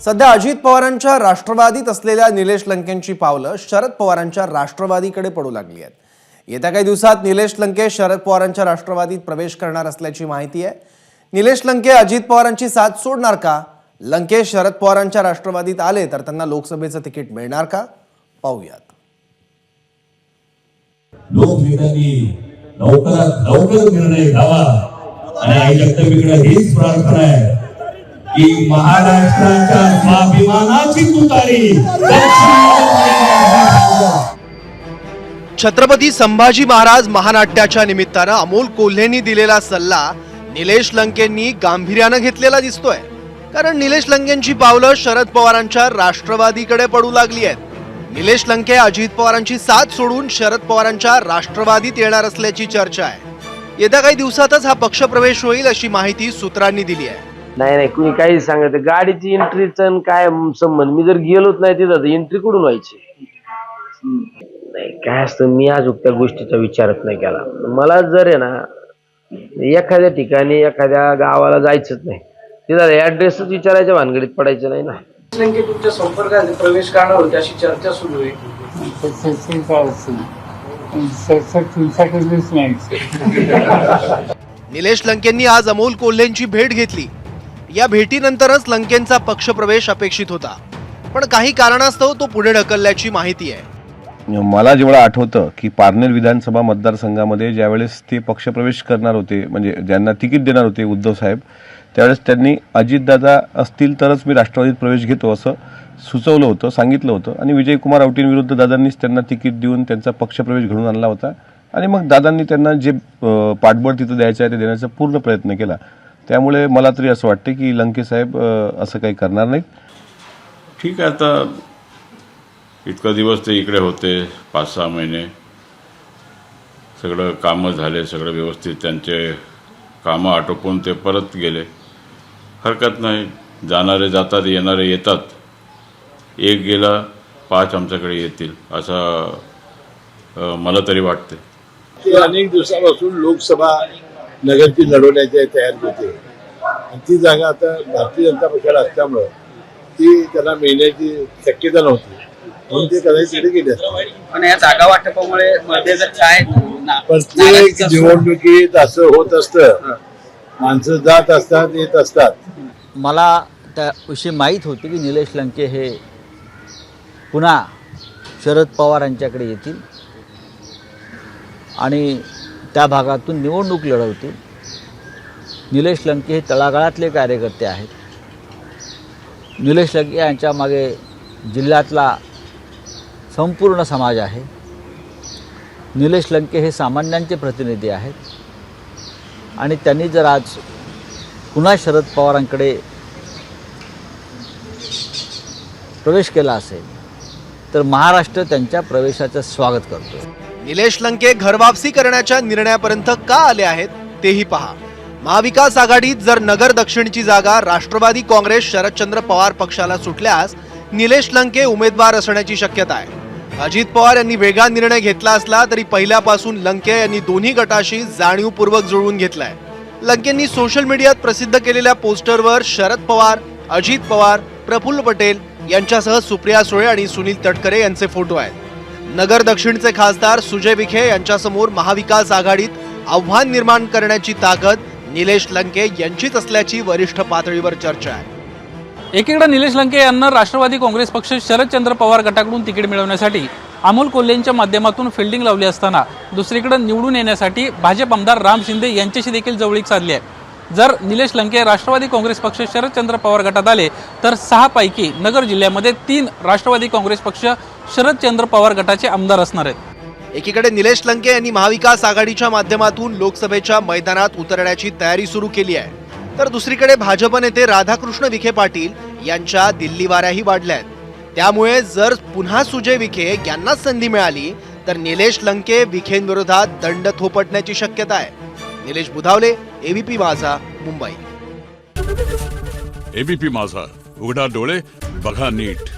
सध्या अजित पवारांच्या राष्ट्रवादीत असलेल्या निलेश लंकेंची पावलं शरद पवारांच्या राष्ट्रवादीकडे पडू लागली आहेत। येत्या काही दिवसात निलेश लंके शरद पवारांच्या राष्ट्रवादीत प्रवेश करणार असल्याची माहिती आहे। निलेश लंके अजित पवारांची साथ सोडणार का? लंके शरद पवारांच्या राष्ट्रवादीत आले तर त्यांना लोकसभेचं तिकीट मिळणार का? पाहूयात। लोकनेत्यांनी लवकरात लवकर निर्णय घ्यावा आणि आई जगदंबेकडे हीच प्रार्थना आहे की महाराष्ट्राच्या स्वाभिमानाची तुतारी छत्रपती संभाजी महाराज महानाट्याच्या निमित्तानं अमोल कोल्हेंनी दिलेला सल्ला निलेश लंकेंनी गांभीर्यानं घेतलेला दिसतोय। कारण निलेश लंकेंची पावलं शरद पवारांच्या राष्ट्रवादीकडे पडू लागली आहेत। निलेश लंके अजित पवारांची साथ सोडून शरद पवारांच्या राष्ट्रवादीत येणार असल्याची चर्चा आहे। येत्या काही दिवसातच हा पक्षप्रवेश होईल अशी माहिती सूत्रांनी दिली आहे। नाही कुणी काही सांगत गाडीची एंट्रीचा काय संबंध? मी जर गेलोच नाही तिथं एंट्री कुठून व्हायची? नाही काय असतं, मी अजून त्या गोष्टीचा विचारच नाही केला। मला जर आहे ना एखाद्या ठिकाणी एखाद्या गावाला जायचंच नाही, तिथं ऍड्रेसच विचारायच्या भानगडीत पडायचं नाही ना। लंके तुमच्या संपर्कात प्रवेश करणार होते अशी चर्चा सुरू आहे। निलेश लंकेंनी आज अमोल कोल्हेंची भेट घेतली। या भेटीनंतरच लंकेंचा पक्षप्रवेश अपेक्षित होता, पण काही कारणास्तव तो पुढे ढकलल्याची माहिती आहे। मला जेवढं आठवतं की पारनेर विधानसभा मतदारसंघामध्ये ज्यावेळेस ते पक्षप्रवेश करणार होते, म्हणजे ज्यांना तिकीट देणार होते उद्धव साहेब, त्यावेळेस त्यांनी अजितदादा असतील तरच मी राष्ट्रवादीत प्रवेश घेतो असं सुचवलं होतं, सांगितलं होतं। आणि विजयकुमार औटींविरुद्ध दादांनीच त्यांना तिकीट देऊन त्यांचा पक्षप्रवेश घडवून आणला होता। आणि मग दादांनी त्यांना जे पाठबळ तिथं द्यायचं आहे ते देण्याचा पूर्ण प्रयत्न केला। त्यामुळे मला तरी असं वाटतं की लंके साहेब असं काही करणार नाहीत। ठीक आहे, आता इतका दिवस ते इकडे होते, 5-6 महिने, सगळं कामं झाले, सगळं व्यवस्थित त्यांचे कामं आटोपून ते परत गेले। हरकत नाही, जाणारे जातात, येणारे येतात। एक गेला 5 आमच्याकडे येतील असं मला तरी वाटते। ते अनेक दिवसापासून लोकसभा नगरची लढवण्याची तयारी होते आणि ती जागा आता भारतीय जनता पक्षाला असल्यामुळं ती त्यांना मिळण्याची शक्यता नव्हती, म्हणून ते कदाचित तिथे गेले असते। पण या जागा वाटपामुळे मध्ये जर काय प्रत्येक निवडणुकीत असं होत असतं, माणसं जात असतात, येत असतात। मला त्याविषयी माहीत होते की निलेश लंके हे पुन्हा शरद पवार यांच्याकडे येतील आणि त्या भागातून निवडणूक लढवतील। निलेश लंके हे तळागाळातले कार्यकर्ते आहेत। निलेश लंके यांच्या मागे जिल्ह्यातला संपूर्ण समाज आहे। निलेश लंके हे सामान्यांचे प्रतिनिधी आहेत आणि त्यांनी जर आज पुन्हा शरद पवारांकडे प्रवेश केला असेल तर महाराष्ट्र त्यांच्या प्रवेशाचं स्वागत करतो। निलेश लंके घरवापसी करण्याच्या निर्णयापर्यंत का आले आहेत तेही पहा। महाविकास आघाडीत जर नगर दक्षिणची जागा राष्ट्रवादी काँग्रेस शरदचंद्र पवार पक्षाला सुटल्यास निलेश लंके उमेदवार असण्याची शक्यता आहे। अजित पवार यांनी वेगळा निर्णय घेतला असला तरी पहिल्यापासून लंके यांनी दोन्ही गटाशी जाणीवपूर्वक जुळवून घेतलाय। लंकेंनी सोशल मीडियात प्रसिद्ध केलेल्या पोस्टरवर शरद पवार, अजित पवार, प्रफुल्ल पटेल यांच्यासह सुप्रिया सुळे आणि सुनील तटकरे यांचे फोटो आहेत। नगर दक्षिणचे खासदार सुजय विखे यांच्यासमोर महाविकास आघाडीत आव्हान निर्माण करण्याची ताकद निलेश लंके यांचीच असल्याची वरिष्ठ पातळीवर चर्चा आहे। एकीकडे निलेश लंके यांना राष्ट्रवादी काँग्रेस पक्ष शरदचंद्र पवार गटाकडून तिकीट मिळवण्यासाठी अमोल कोल्हेंच्या माध्यमातून फिल्डिंग लावली असताना दुसरीकडे निवडून येण्यासाठी भाजप आमदार राम शिंदे यांच्याशी देखील जवळीक साधली आहे। जर निलेश लंके राष्ट्रवादी काँग्रेस पक्ष शरदचंद्र पवार गटात आले तर 6 पैकी नगर जिल्ह्यामध्ये 3 राष्ट्रवादी काँग्रेस पक्ष शरदचंद्र पवार गटाचे आमदार असणार आहेत। एकीकडे निलेश लंके यांनी महाविकास आघाडीच्या माध्यमातून लोकसभेच्या मैदानात उतरण्याची तयारी सुरू केली आहे, तर दुसरीकडे भाजप नेते राधाकृष्ण विखे पाटील यांच्या दिल्ली वाऱ्याही वाढल्या आहेत। त्यामुळे जर पुन्हा सुजय विखे यांना संधी मिळाली तर निलेश लंके विखेंविरोधात दंड थोपटण्याची शक्यता आहे। निलेश बुधावले, एबीपी माझा, मुंबई। एबीपी माझा, उघडा डोळे बघा नीट।